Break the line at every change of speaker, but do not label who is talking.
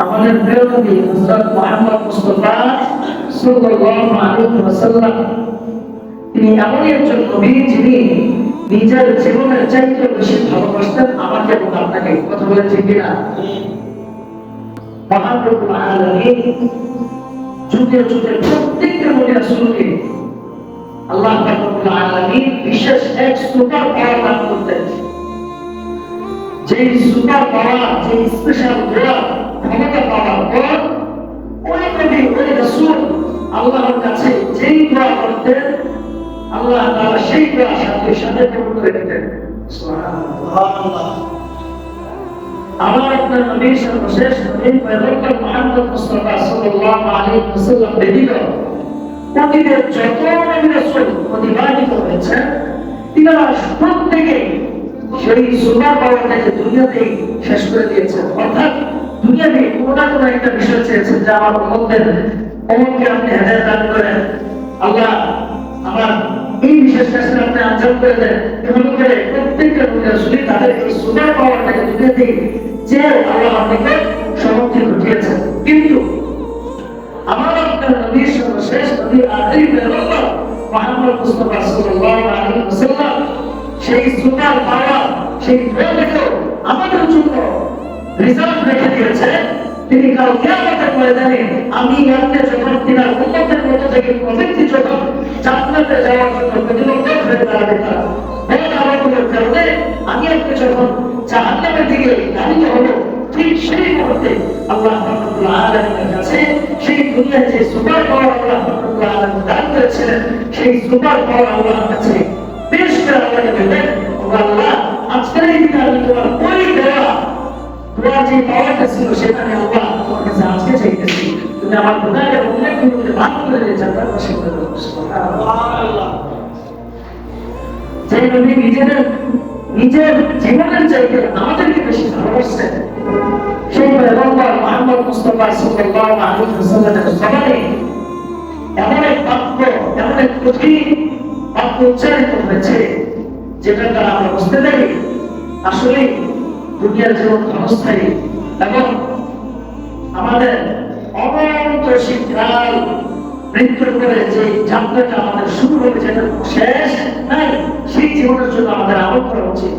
আমাদের প্রিয় নবী হযরত মুহাম্মদ মুস্তাফা সাল্লাল্লাহু আলাইহি ওয়াসাল্লাম তিনি এমনই একজন নবী যিনি নিজের জীবনের চাইতে বেশি ভালোবাসতেন আমাকে এবং আপনাকে। কথা বলেন ঠিক কিনা? মহান রব্বুল আলামিন যুগে যুগে প্রত্যেকটা নবী রাসূলকে আল্লাহ রব্বুল আলামিন বিশেষ এক সুপার পাওয়ার দান করতেন। যেই সুপার পাওয়ার, যে স্পেশাল দোয়া ক্ষমতা পাওয়ার পর ওই নবী, ওই রাসূল আল্লাহর কাছে যেই দোয়া করতেন আল্লাহ তাআলা সেই দোয়া সাথে সাথে কবুল করে নিতেন। সুবহানাল্লাহ। আমার আপনার নবী সর্বশেষ নবী পয়গম্বর মুহাম্মদ মুস্তাফা সাল্লাল্লাহু আলাইহি ওয়াসাল্লাম ব্যতীত পৃথিবীর যত নবী রাসূল অতিবাহিত হয়েছে তিনারা প্রত্যেকে সেই সুপার পাওয়ারটাকে দুনিয়াতেই শেষ করে দিয়েছেন। অর্থাৎ দুনিয়াতে কোনো না কোনো একটা বিষয় চেয়েছেন যে আমার উম্মতের অমুককে আপনি হেদায়েত দান করেন, আল্লাহ আমার এই বিশেষ কাজটা আপনি আঞ্জাম করে দেন। এভাবে করে প্রত্যেকটা নবী রাসূল তাদের এই সুপার পাওয়ারটাকে দুনিয়াতেই চেয়ে আল্লাহ আপনাকে সমাপ্তি ঘটিয়েছেন। কিন্তু আমার আপনার নবী সর্বশেষ নবী আখিরি পয়গম্বর মুহাম্মদ মুস্তাফা সাল্লাল্লাহু আলাইহি ওয়াসাল্লাম সেই সুপার পাওয়ার, সেই দোয়াটাকেও আমাদের জন্য রিজার্ভ রেখে দিয়েছে। তিনি কাল কিয়ামতের ময়দানে আমি আপনি যখন তিনার উম্মতের মধ্যে থেকে প্রত্যেকটি যখন জান্নাতে যাওয়ার জন্য প্রতিযোগিতা হয়ে দাঁড়াবে তারা বড় কারণে আমি আপনি যখন জাহান্নামের দিকে ধাবিত হব, ঠিক সেই মুহূর্তে আল্লাহ রাব্বুল আলামিনের কাছে সেই দুনিয়ায় যে সুপার পাওয়ার আল্লাহ রাব্বুল আলামিন দান করেছিলেন সেই সুপার পাওয়ার আল্লাহর কাছে পেশ করে আল্লাহকে বলবেন, আল্লাহ আজকের এই দিনে আমি তোমার ওই দোয়া যে পাওয়ারটা ছিল সেটা আমি আল্লাহ তোমার কাছে আজকে চাইতেছি, তুমি আমার গুনাহের অনেক গুণকে মাফ করে দিয়ে জান্নাত বাসী করে দাও। সুবহানাল্লাহ। যে নবী নিজের জীবনের চাইতে আমাদেরকে বেশি ভালোবাসতেন সেই পয়গম্বর মুহাম্মদ মুস্তাফা সাল্লাল্লাহু আলাইহি ওয়াসাল্লামের জবানে এমন এক বাক্য, এমন এক কঠিন বাক্য উচ্চারিত হয়েছে যেটা দ্বারা আমরা বুঝতে পারি আসলে দুনিয়ার জীবন ক্ষণস্থায়ী এবং আমাদের অনন্ত শীতকাল মৃত্যুর পরে যে যাত্রাটা আমাদের শুরু হবে যেটা শেষ নাই, সেই জীবনের জন্য আমাদের আমল করা উচিত।